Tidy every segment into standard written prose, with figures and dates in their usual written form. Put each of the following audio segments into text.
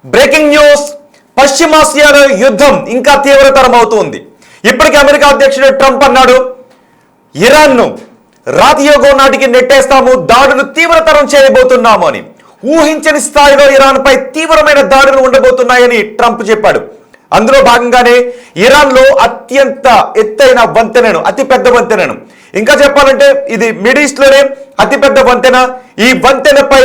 Breaking news, పశ్చిమాసియాలో యుద్ధం ఇంకా తీవ్రతరం అవుతుంది. ఇప్పటికే అమెరికా అధ్యక్షుడు ట్రంప్ అన్నాడు, ఇరాన్ను రాతియోగం నాటికి నెట్టేస్తాము, దాడులు తీవ్రతరం చేయబోతున్నాము అని. ఊహించని స్థాయిలో ఇరాన్పై తీవ్రమైన దాడులు ఉండబోతున్నాయని ట్రంప్ చెప్పాడు. అందులో భాగంగానే ఇరాన్లో అత్యంత ఎత్తైన వంతెనను, అతిపెద్ద వంతెనను, ఇంకా చెప్పాలంటే ఇది మిడిల్ ఈస్ట్లోనే అతిపెద్ద వంతెన, ఈ వంతెనపై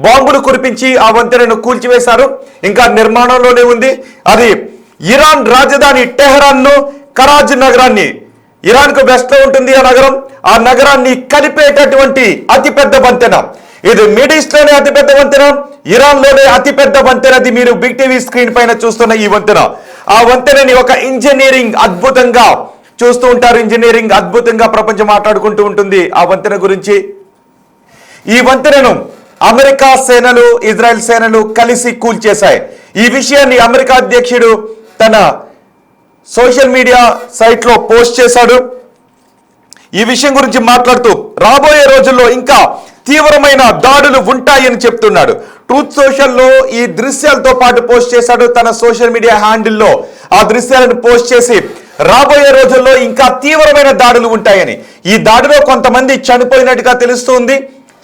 బాంబులు కురిపించి ఆ వంతెనను కూల్చివేశారు. ఇంకా నిర్మాణంలోనే ఉంది. అది ఇరాన్ రాజధాని టెహరాన్ను, కరాచీ నగరాన్ని, ఇరాన్కు వెస్ట్ లో ఉంటుంది ఆ నగరం, ఆ నగరాన్ని కలిపేటటువంటి అతిపెద్ద వంతెన. ఇది మిడిల్ ఈస్ట్ లోనే అతిపెద్ద వంతెన, ఇరాన్ లోనే అతిపెద్ద వంతెనది. మీరు బిగ్ టీవీ స్క్రీన్ పైన చూస్తున్న ఈ వంతెన, ఆ వంతెనని ఒక ఇంజనీరింగ్ అద్భుతంగా చూస్తూ ఉంటారు. ఇంజనీరింగ్ అద్భుతంగా ప్రపంచం మాట్లాడుకుంటూ ఉంటుంది ఆ వంతెన గురించి. ఈ వంతెనను అమెరికా సేనలు, ఇజ్రాయెల్ సేనలు కలిసి కూల్చేశాయి. ఈ విషయాన్ని అమెరికా అధ్యక్షుడు తన సోషల్ మీడియా సైట్ లో పోస్ట్ చేశాడు. ఈ విషయం గురించి మాట్లాడుతూ రాబోయే రోజుల్లో ఇంకా తీవ్రమైన దాడులు ఉంటాయని చెప్తున్నాడు. ట్రూత్ సోషల్లో ఈ దృశ్యాలతో పాటు పోస్ట్ చేశాడు. తన సోషల్ మీడియా హ్యాండిల్లో ఆ దృశ్యాలను పోస్ట్ చేసి రాబోయే రోజుల్లో ఇంకా తీవ్రమైన దాడులు ఉంటాయని, ఈ దాడిలో కొంతమంది చనిపోయినట్టుగా తెలుస్తుంది,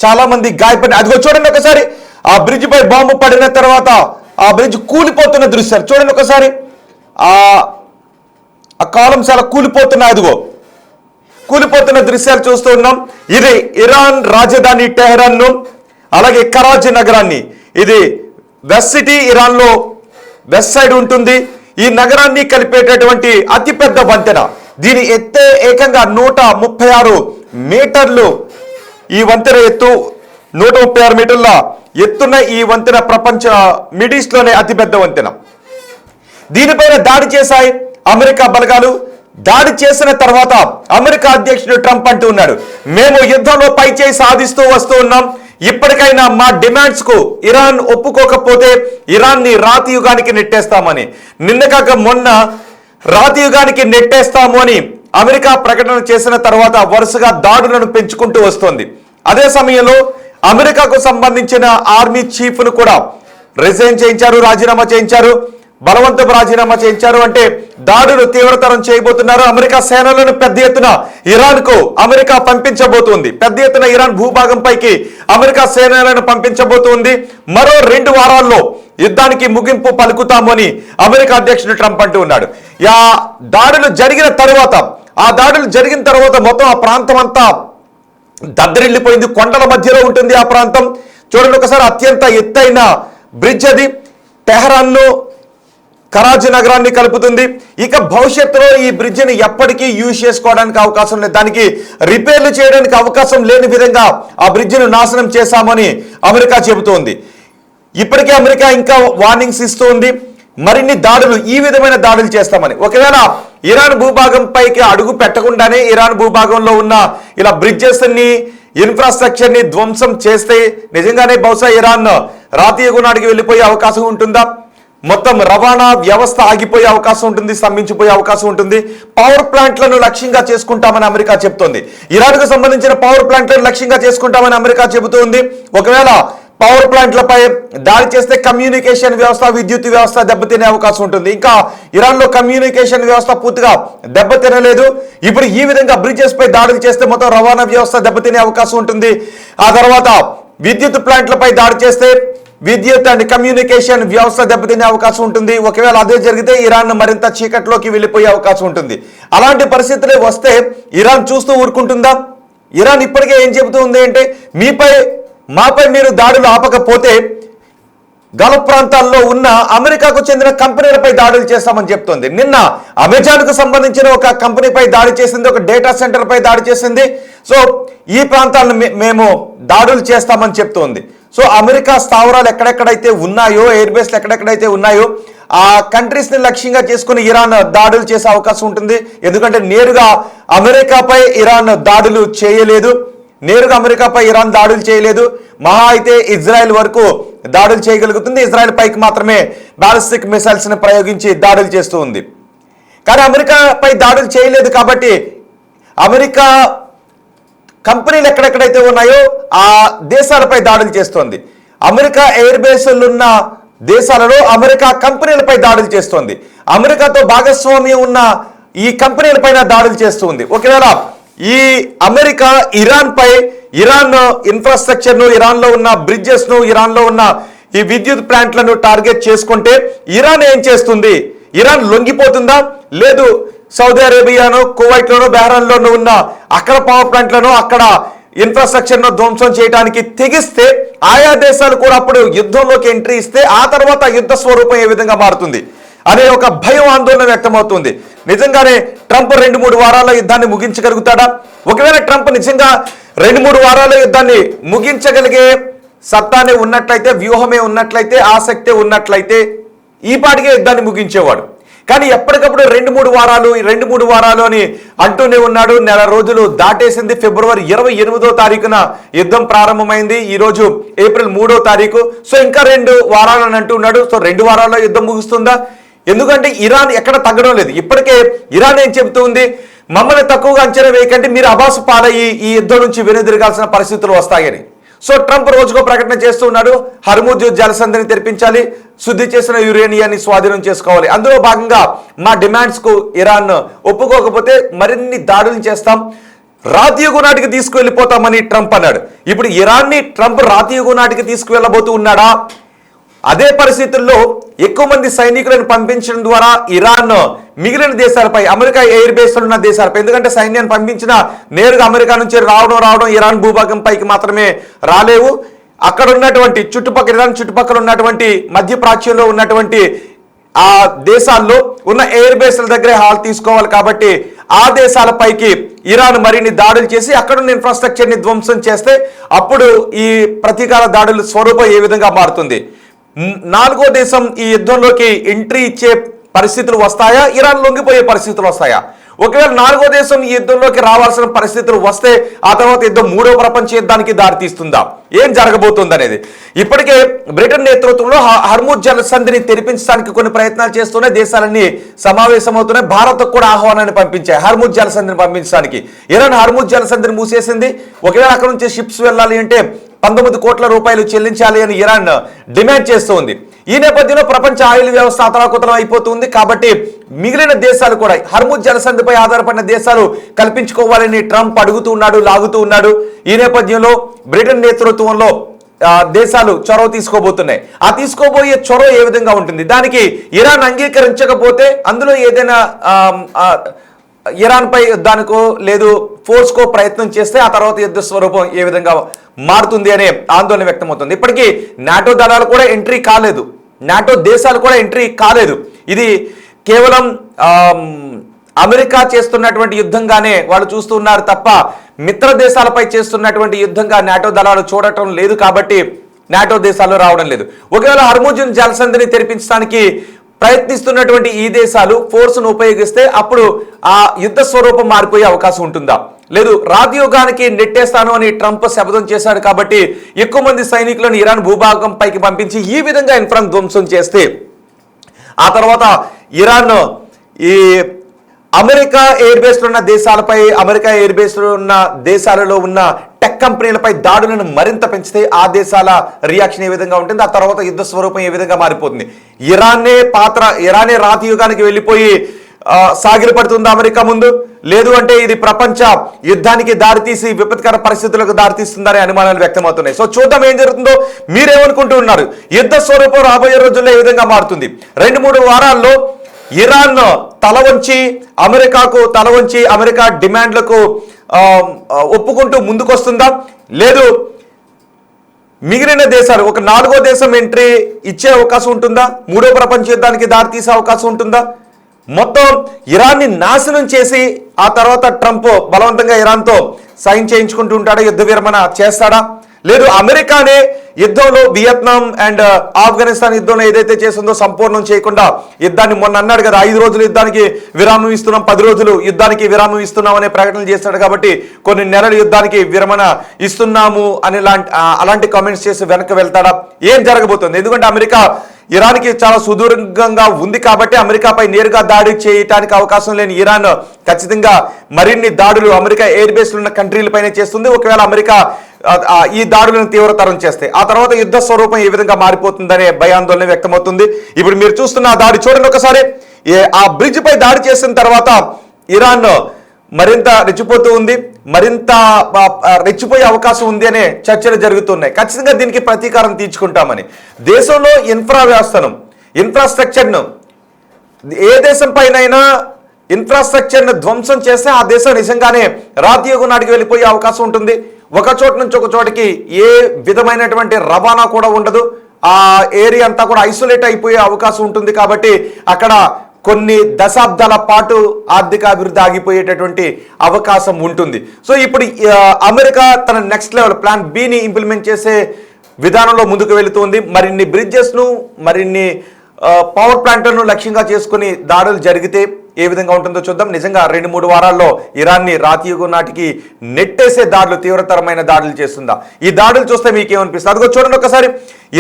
చాలా మంది గాయపడి. అదిగో చూడండి ఒకసారి, ఆ బ్రిడ్జ్ పై బాంబు పడిన తర్వాత ఆ బ్రిడ్జ్ కూలిపోతున్న దృశ్యాలు చూడండి ఒకసారి. ఆ కాలం చాలా కూలిపోతున్నాయి, అదిగో కూలిపోతున్న దృశ్యాలు చూస్తూ ఉన్నాం. ఇది ఇరాన్ రాజధాని టెహరాన్ను, అలాగే కరాచీ నగరాన్ని, ఇది వెస్ట్ సిటీ, ఇరాన్ లో వెస్ట్ సైడ్ ఉంటుంది. ఈ నగరాన్ని కలిపేటటువంటి అతిపెద్ద వంతెన. దీని ఎత్తే ఏకంగా 136 మీటర్లు. ఈ వంతెన ఎత్తు 136 మీటర్ల ఎత్తున్న ఈ వంతెన ప్రపంచ మిడిల్ ఈస్ట్ లోనే అతిపెద్ద వంతెన. దీనిపైన దాడి చేశాయి అమెరికా బలగాలు. దాడి చేసిన తర్వాత అమెరికా అధ్యక్షుడు ట్రంప్ అంటూ ఉన్నాడు, మేము యుద్ధంలో పైచేయి సాధిస్తూ వస్తూ ఉన్నాం, ఇప్పటికైనా మా డిమాండ్స్ కు ఇరాన్ ఒప్పుకోకపోతే ఇరాన్ ని రాతి యుగానికి నెట్టేస్తామని. నిన్న కాక మొన్న రాతి యుగానికి నెట్టేస్తాము అని అమెరికా ప్రకటన చేసిన తర్వాత వరుసగా దాడులను పెంచుకుంటూ వస్తోంది. అదే సమయంలో అమెరికాకు సంబంధించిన ఆర్మీ చీఫ్ ను కూడా రిజైన్ చేయించారు, రాజీనామా చేయించారు, బలవంతపు రాజీనామా చేయించారు. అంటే దాడులు తీవ్రతరం చేయబోతున్నారు. అమెరికా సేనలను పెద్ద ఎత్తున ఇరాన్ కు అమెరికా పంపించబోతుంది. పెద్ద ఎత్తున ఇరాన్ భూభాగం పైకి అమెరికా సేనలను పంపించబోతుంది. మరో 2 వారాల్లో యుద్ధానికి ముగింపు పలుకుతాము అని అమెరికా అధ్యక్షుడు ట్రంప్ అంటూ ఉన్నాడు. ఆ దాడులు జరిగిన తర్వాత మొత్తం ఆ ప్రాంతం అంతా దద్దరిల్లిపోయింది. కొండల మధ్యలో ఉంటుంది ఆ ప్రాంతం. చూడండి ఒకసారి, అత్యంత ఎత్తైన బ్రిడ్జ్ అది. టెహరాన్ను, కరాచీ నగరాన్ని కలుపుతుంది. ఇక భవిష్యత్తులో ఈ బ్రిడ్జిని ఎప్పటికీ యూజ్ చేసుకోవడానికి అవకాశం లేదు, దానికి రిపేర్లు చేయడానికి అవకాశం లేని విధంగా ఆ బ్రిడ్జిని నాశనం చేశామని అమెరికా చెబుతోంది. ఇప్పటికే అమెరికా ఇంకా వార్నింగ్స్ ఇస్తుంది, మరిన్ని దాడులు, ఈ విధమైన దాడులు చేస్తామని. ఒకవేళ ఇరాన్ భూభాగం పైకి అడుగు పెట్టకుండానే ఇరాన్ భూభాగంలో ఉన్న ఇలా బ్రిడ్జెస్ ని, ఇన్ఫ్రాస్ట్రక్చర్ ని ధ్వంసం చేస్తే నిజంగానే బహుశా ఇరాన్ రాతీయ నాటికి వెళ్ళిపోయే అవకాశం ఉంటుందా? మొత్తం రవాణా వ్యవస్థ ఆగిపోయే అవకాశం ఉంటుంది, స్తంభించిపోయే అవకాశం ఉంటుంది. పవర్ ప్లాంట్లను లక్ష్యంగా చేసుకుంటామని అమెరికా చెబుతోంది. ఇరాన్కు సంబంధించిన పవర్ ప్లాంట్లను లక్ష్యంగా చేసుకుంటామని అమెరికా చెబుతోంది. ఒకవేళ పవర్ ప్లాంట్లపై దాడి చేస్తే కమ్యూనికేషన్ వ్యవస్థ, విద్యుత్ వ్యవస్థ దెబ్బతినే అవకాశం ఉంటుంది. ఇంకా ఇరాన్లో కమ్యూనికేషన్ వ్యవస్థ పూర్తిగా దెబ్బతినలేదు. ఇప్పుడు ఈ విధంగా బ్రిడ్జెస్ పై దాడులు చేస్తే మొత్తం రవాణా వ్యవస్థ దెబ్బతినే అవకాశం ఉంటుంది. ఆ తర్వాత విద్యుత్ ప్లాంట్లపై దాడి చేస్తే విద్యుత్ అండ్ కమ్యూనికేషన్ వ్యవస్థ దెబ్బతినే అవకాశం ఉంటుంది. ఒకవేళ అదే జరిగితే ఇరాన్ మరింత చీకట్లోకి వెళ్ళిపోయే అవకాశం ఉంటుంది. అలాంటి పరిస్థితులే వస్తే ఇరాన్ చూస్తూ ఊరుకుంటుందా? ఇరాన్ ఇప్పటికే ఏం చెబుతుంది అంటే, మాపై మీరు దాడులు ఆపకపోతే గల్ఫ్ ప్రాంతాల్లో ఉన్న అమెరికాకు చెందిన కంపెనీలపై దాడులు చేస్తామని చెప్తోంది. నిన్న అమెజాన్ కు సంబంధించిన ఒక కంపెనీపై దాడి చేసింది, ఒక డేటా సెంటర్ పై దాడి చేసింది. సో ఈ ప్రాంతాలను మేము దాడులు చేస్తామని చెప్తోంది. సో అమెరికా స్థావరాలు ఎక్కడెక్కడైతే ఉన్నాయో, ఎయిర్ బేస్లు ఎక్కడెక్కడైతే ఉన్నాయో ఆ కంట్రీస్ ని లక్ష్యంగా చేసుకుని ఇరాన్ దాడులు చేసే అవకాశం ఉంటుంది. ఎందుకంటే నేరుగా అమెరికాపై ఇరాన్ దాడులు చేయలేదు, మహా అయితే ఇజ్రాయెల్ వరకు దాడులు చేయగలుగుతుంది. ఇజ్రాయెల్ పైకి మాత్రమే బాలిస్టిక్ మిసైల్స్ ని ప్రయోగించి దాడులు చేస్తూ ఉంది. కానీ అమెరికాపై దాడులు చేయలేదు కాబట్టి అమెరికా కంపెనీలు ఎక్కడెక్కడైతే ఉన్నాయో ఆ దేశాలపై దాడులు చేస్తోంది. అమెరికా ఎయిర్ బేస్లున్న దేశాలలో అమెరికా కంపెనీలపై దాడులు చేస్తోంది. అమెరికాతో భాగస్వామ్యం ఉన్న ఈ కంపెనీలపైన దాడులు చేస్తుంది. ఒకవేళ ఈ అమెరికా ఇరాన్ ఇన్ఫ్రాస్ట్రక్చర్ను, ఇరాన్లో ఉన్న బ్రిడ్జెస్ను, ఇరాన్లో ఉన్న ఈ విద్యుత్ ప్లాంట్లను టార్గెట్ చేసుకుంటే ఇరాన్ ఏం చేస్తుంది? ఇరాన్ లొంగిపోతుందా? లేదు సౌదీ అరేబియాను, కువైట్లోనూ, బెహ్రాన్లోనూ ఉన్న అక్కడ పవర్ ప్లాంట్లను, అక్కడ ఇన్ఫ్రాస్ట్రక్చర్ను ధ్వంసం చేయడానికి తెగిస్తే ఆయా దేశాలు కూడా అప్పుడు యుద్ధంలోకి ఎంట్రీ ఇస్తే ఆ తర్వాత యుద్ధ స్వరూపం ఏ విధంగా మారుతుంది అనే ఒక భయం, ఆందోళన వ్యక్తమవుతుంది. నిజంగానే ట్రంప్ 2-3 వారాల యుద్ధాన్ని ముగించగలుగుతాడా? ఒకవేళ ట్రంప్ నిజంగా 2-3 వారాల యుద్ధాన్ని ముగించగలిగే సత్తానే ఉన్నట్లయితే, వ్యూహమే ఉన్నట్లయితే, ఆసక్తే ఉన్నట్లయితే ఈ పాటికే యుద్ధాన్ని ముగించేవాడు. కానీ ఎప్పటికప్పుడు 2-3 వారాలు అని అంటూనే ఉన్నాడు. నెల రోజులు దాటేసింది. ఫిబ్రవరి 28వ తారీఖున యుద్ధం ప్రారంభమైంది. ఈరోజు ఏప్రిల్ 3వ తారీఖు. సో ఇంకా 2 వారాలు అని అంటున్నాడు. సో 2 వారాల్లో యుద్ధం ముగుస్తుందా? ఎందుకంటే ఇరాన్ ఎక్కడ తగ్గడం లేదు. ఇప్పటికే ఇరాన్ ఏం చెబుతుంది? మమ్మల్ని తక్కువగా అంచనా వేయకండి, మీరు అబాసు పాలయ్యి ఈ యుద్ధం నుంచి వెనుదిరగాల్సిన పరిస్థితులు వస్తాయని. సో ట్రంప్ రోజుకో ప్రకటన చేస్తూ ఉన్నాడు. హర్ముజ్ జలసంధిని తెరిపించాలి, శుద్ధి చేసిన యురేనియాన్ని స్వాధీనం చేసుకోవాలి. అందులో భాగంగా మా డిమాండ్స్కు ఇరాన్ ఒప్పుకోకపోతే మరిన్ని దాడులు చేస్తాం, రాతీయుగు నాటికి తీసుకువెళ్ళిపోతామని ట్రంప్ అన్నాడు. ఇప్పుడు ఇరాన్ని ట్రంప్ రాతీయుగు నాటికి తీసుకువెళ్ళబోతూ ఉన్నాడా? అదే పరిస్థితుల్లో ఎక్కువ మంది సైనికులను పంపించడం ద్వారా ఇరాన్ మిగిలిన దేశాలపై, అమెరికా ఎయిర్ బేస్లు ఉన్న దేశాలపై, ఎందుకంటే సైన్యాన్ని పంపించిన నేరుగా అమెరికా నుంచి రావడం ఇరాన్ భూభాగం పైకి మాత్రమే రాలేవు. అక్కడ ఉన్నటువంటి ఇరాన్ చుట్టుపక్కల ఉన్నటువంటి మధ్య ప్రాచ్యంలో ఉన్నటువంటి ఆ దేశాల్లో ఉన్న ఎయిర్ బేస్ల దగ్గరే హాల్ తీసుకోవాలి. కాబట్టి ఆ దేశాలపైకి ఇరాన్ మరిన్ని దాడులు చేసి అక్కడున్న ఇన్ఫ్రాస్ట్రక్చర్ని ధ్వంసం చేస్తే అప్పుడు ఈ ప్రతీకార దాడుల స్వరూపం ఏ విధంగా మారుతుంది? 4వ దేశం ఈ యుద్ధంలోకి ఎంట్రీ ఇచ్చే పరిస్థితులు వస్తాయా? ఇరాన్ లొంగిపోయే పరిస్థితులు వస్తాయా? ఒకవేళ 4వ దేశం ఈ యుద్ధంలోకి రావాల్సిన పరిస్థితులు వస్తే ఆ తర్వాత యుద్ధం 3వ ప్రపంచ యుద్ధానికి దారితీస్తుందా? ఏం జరగబోతుంది అనేది ఇప్పటికే బ్రిటన్ నేతృత్వంలో హర్ముజ్ జలసంధిని తెరిపించడానికి కొన్ని ప్రయత్నాలు చేస్తూనే దేశాలన్నీ సమావేశమవుతున్నాయి. భారత్ కూడా ఆహ్వానాన్ని పంపించాయి హర్ముజ్ జలసంధిని పంపించడానికి. ఇరాన్ హర్ముజ్ జలసంధిని మూసేసింది. ఒకవేళ అక్కడ నుంచి షిప్స్ వెళ్ళాలి అంటే 19 కోట్ల రూపాయలు చెల్లించాలి అని ఇరాన్ డిమాండ్ చేస్తోంది. ఈ నేపథ్యంలో ప్రపంచ ఆయిల్ వ్యవస్థ అతలాకుతలం అయిపోతుంది. కాబట్టి మిగిలిన దేశాలు కూడా హర్ముజ్ జలసంధిపై ఆధారపడిన దేశాలు కల్పించుకోవాలని ట్రంప్ అడుగుతూ ఉన్నాడు, లాగుతూ ఉన్నాడు. ఈ నేపథ్యంలో బ్రిటన్ నేతృత్వంలో దేశాలు చొరవ తీసుకోబోతున్నాయి. ఆ తీసుకోబోయే చొరవ ఏ విధంగా ఉంటుంది? దానికి ఇరాన్ అంగీకరించకపోతే అందులో ఏదైనా ఇరాన్ పై యుద్ధానికో లేదు ఫోర్స్కో ప్రయత్నం చేస్తే ఆ తర్వాత యుద్ధ స్వరూపం ఏ విధంగా మారుతుంది అనే ఆందోళన వ్యక్తమవుతుంది. ఇప్పటికీ నాటో దళాలు కూడా ఎంట్రీ కాలేదు, నాటో దేశాలు కూడా ఎంట్రీ కాలేదు. ఇది కేవలం అమెరికా చేస్తున్నటువంటి యుద్ధంగానే వాళ్ళు చూస్తున్నారు తప్ప మిత్ర దేశాలపై చేస్తున్నటువంటి యుద్ధంగా నాటో దళాలు చూడటం లేదు. కాబట్టి నాటో దేశాలు రావడం లేదు. ఒకవేళ హర్ముజ్ జలసంధిని తెరిపించడానికి ప్రయత్నిస్తున్నటువంటి ఈ దేశాలు ఫోర్స్ను ఉపయోగిస్తే అప్పుడు ఆ యుద్ధ స్వరూపం మారిపోయే అవకాశం ఉంటుందా? లేదు రాతయుగానికి నెట్టేస్తాను అని ట్రంప్ శపథం చేశాడు. కాబట్టి ఎక్కువ మంది సైనికులను ఇరాన్ భూభాగం పైకి పంపించి ఈ విధంగా ఇన్ఫ్రాన్ ధ్వంసం చేస్తే ఆ తర్వాత ఇరాన్ ఈ అమెరికా ఎయిర్ బేస్లో ఉన్న దేశాలపై, అమెరికా ఎయిర్ బేస్లో ఉన్న దేశాలలో ఉన్న టెక్ కంపెనీలపై దాడులను మరింత పెంచితే ఆ దేశాల రియాక్షన్ ఏ విధంగా ఉంటుంది? ఆ తర్వాత యుద్ధ స్వరూపం ఏ విధంగా మారిపోతుంది? ఇరానే రాతయుగానికి వెళ్ళిపోయి సాగిలి పడుతుంది అమెరికా ముందు, లేదు అంటే ఇది ప్రపంచ యుద్ధానికి దారితీసి విపత్కర పరిస్థితులకు దారితీస్తుందనే అనుమానాలు వ్యక్తమవుతున్నాయి. సో చూద్దాం ఏం జరుగుతుందో. మీరేమనుకుంటూ ఉన్నారు? యుద్ధ స్వరూపం రాబోయే రోజుల్లో ఏ విధంగా మారుతుంది? 2-3 వారాల్లో ఇరాన్ తల వంచి అమెరికాకు తల వంచి అమెరికా డిమాండ్లకు ఒప్పుకుంటూ ముందుకొస్తుందా? లేదు మిగిలిన దేశాలు ఒక 4వ దేశం ఎంట్రీ ఇచ్చే అవకాశం ఉంటుందా? 3వ ప్రపంచ యుద్ధానికి దారితీసే అవకాశం ఉంటుందా? మొత్తం ఇరాన్ని నాశనం చేసి ఆ తర్వాత ట్రంప్ బలవంతంగా ఇరాన్తో సైన్ చేయించుకుంటూ ఉంటాడా? యుద్ధ విరమణ చేస్తాడా? లేదు అమెరికానే యుద్ధంలో వియత్నాం అండ్ ఆఫ్ఘనిస్తాన్ యుద్ధంలో ఏదైతే చేస్తుందో సంపూర్ణం చేయకుండా యుద్ధాన్ని మొన్న అన్నాడు కదా 5 రోజులు యుద్ధానికి విరామం ఇస్తున్నాం, 10 రోజులు యుద్ధానికి విరామం ఇస్తున్నాం అనే ప్రకటనలు చేస్తాడు. కాబట్టి కొన్ని నెలల యుద్ధానికి విరమణ ఇస్తున్నాము అని అలాంటి కామెంట్స్ చేసి వెనక్కి వెళ్తాడా? ఏం జరగబోతుంది? ఎందుకంటే అమెరికా ఇరాన్కి చాలా సుదూరంగా ఉంది కాబట్టి అమెరికాపై నేరుగా దాడి చేయడానికి అవకాశం లేని ఇరాన్ ఖచ్చితంగా మరిన్ని దాడులు అమెరికా ఎయిర్ బేస్లు ఉన్న కంట్రీలపైనే చేస్తుంది. ఒకవేళ అమెరికా ఈ దాడులను తీవ్రతరం చేస్తే ఆ తర్వాత యుద్ధ స్వరూపం ఏ విధంగా మారిపోతుందనే భయాందోళన వ్యక్తమవుతుంది. ఇప్పుడు మీరు చూస్తున్న ఆ దాడి చూడండి ఒకసారి. ఆ బ్రిడ్జ్ పై దాడి చేసిన తర్వాత ఇరాన్ మరింత రెచ్చిపోతూ ఉంది, మరింత రెచ్చిపోయే అవకాశం ఉంది అనే చర్చలు జరుగుతున్నాయి. ఖచ్చితంగా దీనికి ప్రతీకారం తీర్చుకుంటామని దేశంలో ఇన్ఫ్రాస్ట్రక్చర్ను ఏ దేశం పైనైనా ఇన్ఫ్రాస్ట్రక్చర్ను ధ్వంసం చేస్తే ఆ దేశం నిజంగానే రాతియుగం నాటికి వెళ్ళిపోయే అవకాశం ఉంటుంది. ఒక చోట నుంచి ఒక చోటికి ఏ విధమైనటువంటి రవాణా కూడా ఉండదు. ఆ ఏరియా అంతా కూడా ఐసోలేట్ అయిపోయే అవకాశం ఉంటుంది. కాబట్టి అక్కడ కొన్ని దశాబ్దాల పాటు ఆర్థిక అభివృద్ధి ఆగిపోయేటటువంటి అవకాశం ఉంటుంది. సో ఇప్పుడు అమెరికా తన నెక్స్ట్ లెవెల్ ప్లాన్ బిని ఇంప్లిమెంట్ చేసే విధానంలో ముందుకు వెళుతుంది. మరిన్ని బ్రిడ్జెస్ను, మరిన్ని పవర్ ప్లాంట్లను లక్ష్యంగా చేసుకుని దాడులు జరిగితే ఏ విధంగా ఉంటుందో చూద్దాం. నిజంగా 2-3 వారాల్లో ఇరాన్ని రాతియుగం నాటికి నెట్టేసే దాడులు, తీవ్రతరమైన దాడులు చేస్తుందా? ఈ దాడులు చూస్తే మీకేమనిపిస్తుంది? అదిగో చూడండి ఒకసారి.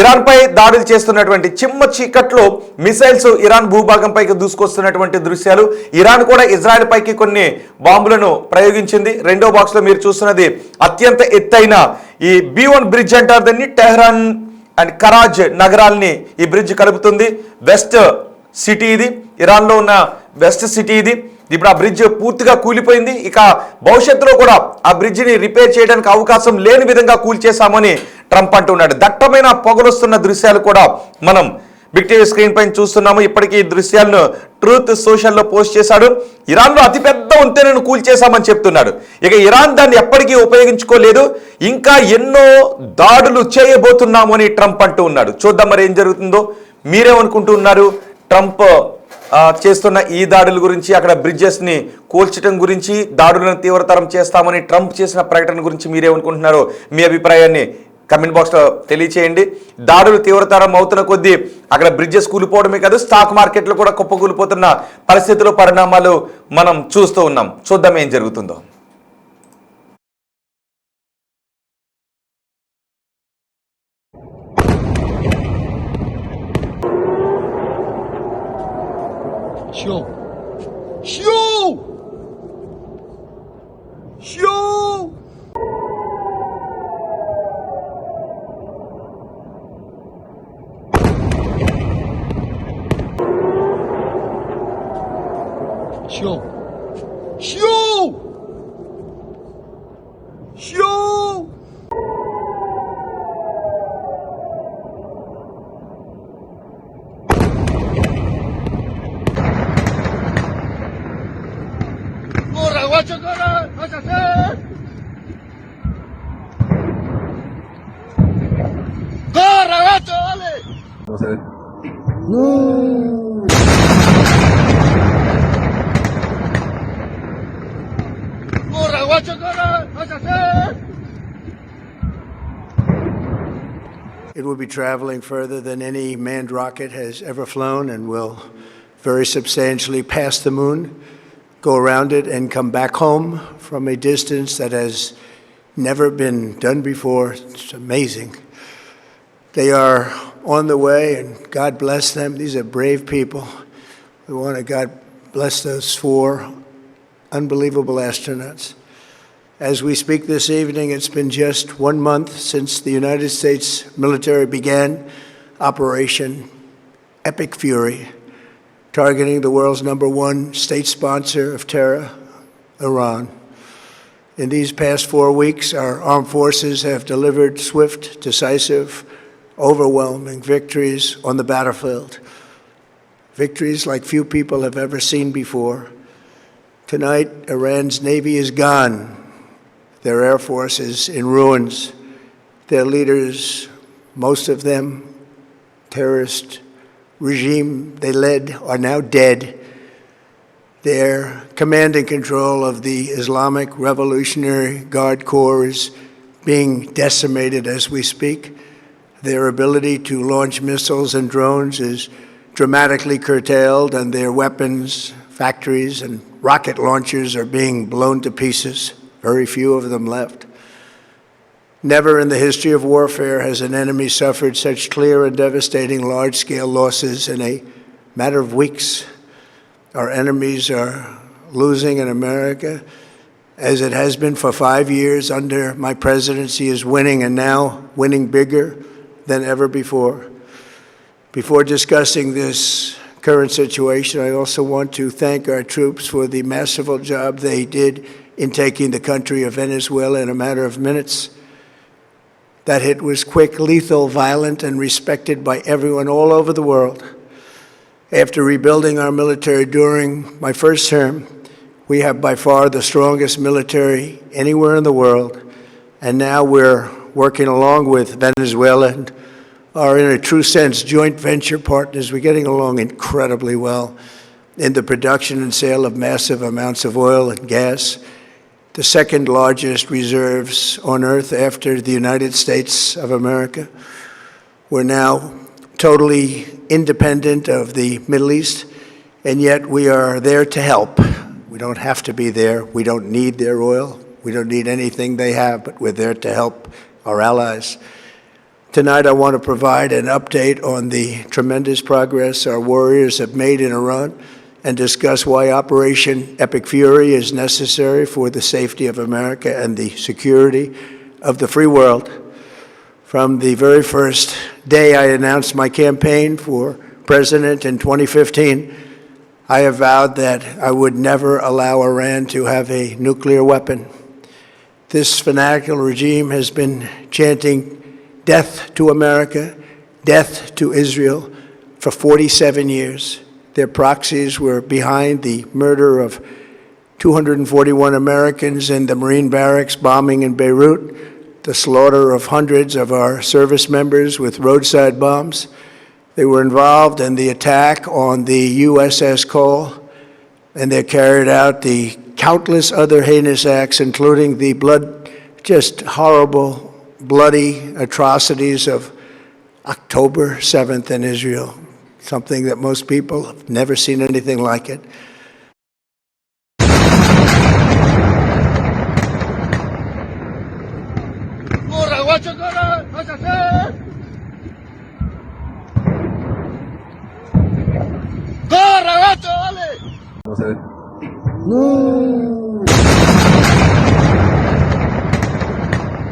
ఇరాన్ పై దాడులు చేస్తున్నటువంటి చిమ్మ చీకట్లో మిసైల్స్ ఇరాన్ భూభాగం పైకి దూసుకొస్తున్నటువంటి దృశ్యాలు. ఇరాన్ కూడా ఇజ్రాయెల్ పైకి కొన్ని బాంబులను ప్రయోగించింది. రెండో బాక్స్ లో మీరు చూస్తున్నది అత్యంత ఎత్తైన ఈ B1 బ్రిడ్జ్ అంటారు దీన్ని. టెహ్రాన్ అండ్ కరాజ్ నగరాల్ని ఈ బ్రిడ్జ్ కలుపుతుంది. వెస్ట్ సిటీ ఇది, ఇరాన్లో ఉన్న వెస్ట్ సిటీ ఇది. ఇప్పుడు ఆ బ్రిడ్జ్ పూర్తిగా కూలిపోయింది. ఇక భవిష్యత్తులో కూడా ఆ బ్రిడ్జిని రిపేర్ చేయడానికి అవకాశం లేని విధంగా కూల్చేశామని ట్రంప్ అంటున్నాడు. దట్టమైన పొగలొస్తున్న దృశ్యాలు కూడా మనం బిగ్ టీవీ స్క్రీన్ పైన చూస్తున్నాము. ఇప్పటికీ ఈ దృశ్యాలను ట్రూత్ సోషల్లో పోస్ట్ చేశాడు. ఇరాన్లో అతిపెద్ద వంతెనను కూల్చేశామని చెప్తున్నాడు. ఇక ఇరాన్ దాన్ని ఎప్పటికీ ఉపయోగించుకోలేదు, ఇంకా ఎన్నో దాడులు చేయబోతున్నాము అని ట్రంప్ అంటూ ఉన్నాడు. చూద్దాం మరి ఏం జరుగుతుందో. మీరేమనుకుంటున్నారు? ట్రంప్ చేస్తున్న ఈ దాడుల గురించి, అక్కడ బ్రిడ్జెస్ని కూల్చడం గురించి, దాడులను తీవ్రతరం చేస్తామని ట్రంప్ చేసిన ప్రకటన గురించి మీరేమనుకుంటున్నారో మీ అభిప్రాయాన్ని కమెంట్ బాక్స్లో తెలియచేయండి. దాడులు తీవ్రతరం అవుతున్న కొద్దీ అక్కడ బ్రిడ్జెస్ కూలిపోవడమే కాదు, స్టాక్ మార్కెట్లో కూడా కుప్పకూలిపోతున్న పరిస్థితులు, పరిణామాలు మనం చూస్తూ ఉన్నాం. చూద్దాం ఏం జరుగుతుందో. Show! Show! Show! Show! Show! Show! Guacho, corre, vas a hacer. Corre, gacho, dale. No sé. No. Corre, guacho, corre, vas a hacer. It will be traveling further than any manned rocket has ever flown and will very substantially pass the moon, go around it, and come back home from a distance that has never been done before. It's amazing. They are on the way, and God bless them. These are brave people. We want to God bless those 4 unbelievable astronauts. As we speak this evening, it's been just 1 month since the United States military began Operation Epic Fury, targeting the world's #1 state sponsor of terror, Iran. In these past 4 weeks, our armed forces have delivered swift, decisive, overwhelming victories on the battlefield. Victories like few people have ever seen before. Tonight, Iran's Navy is gone. Their Air Force is in ruins. Their leaders, most of them terrorist regime they led, are now dead. Their command and control of the Islamic Revolutionary Guard Corps is being decimated as we speak. Their ability to launch missiles and drones is dramatically curtailed, and their weapons, factories, and rocket launchers are being blown to pieces. Very few of them left. Never in the history of warfare has an enemy suffered such clear and devastating large-scale losses in a matter of weeks. Our enemies are losing in America, as it has been for 5 years under my presidency, is winning, and now winning bigger than ever before. Before discussing this current situation, I also want to thank our troops for the masterful job they did in taking the country of Venezuela in a matter of minutes. That hit was quick, lethal, violent, and respected by everyone all over the world. After rebuilding our military during my first term, we have by far the strongest military anywhere in the world, and now we're working along with Venezuela and are in a true sense joint venture partners. We're getting along incredibly well in the production and sale of massive amounts of oil and gas, the second largest reserves on earth after the United States of America. We're now totally independent of the Middle East, and yet we are there to help. We don't have to be there. We don't need their oil. We don't need anything they have, but we're there to help our allies. Tonight, I want to provide an update on the tremendous progress our warriors have made in Iran and discuss why Operation Epic Fury is necessary for the safety of America and the security of the free world. From the very first day I announced my campaign for president in 2015, I have vowed that I would never allow Iran to have a nuclear weapon. This fanatical regime has been chanting death to America, death to Israel for 47 years. Their proxies were behind the murder of 241 Americans in the Marine barracks bombing in Beirut, the slaughter of hundreds of our service members with roadside bombs. They were involved in the attack on the USS Cole, and they carried out the countless other heinous acts, including the just horrible, bloody atrocities of October 7th in Israel, something that most people have never seen anything like it. ¡Corre, guacho, corre! ¡Vas a hacer! ¡Corre, gato, dale! No sé.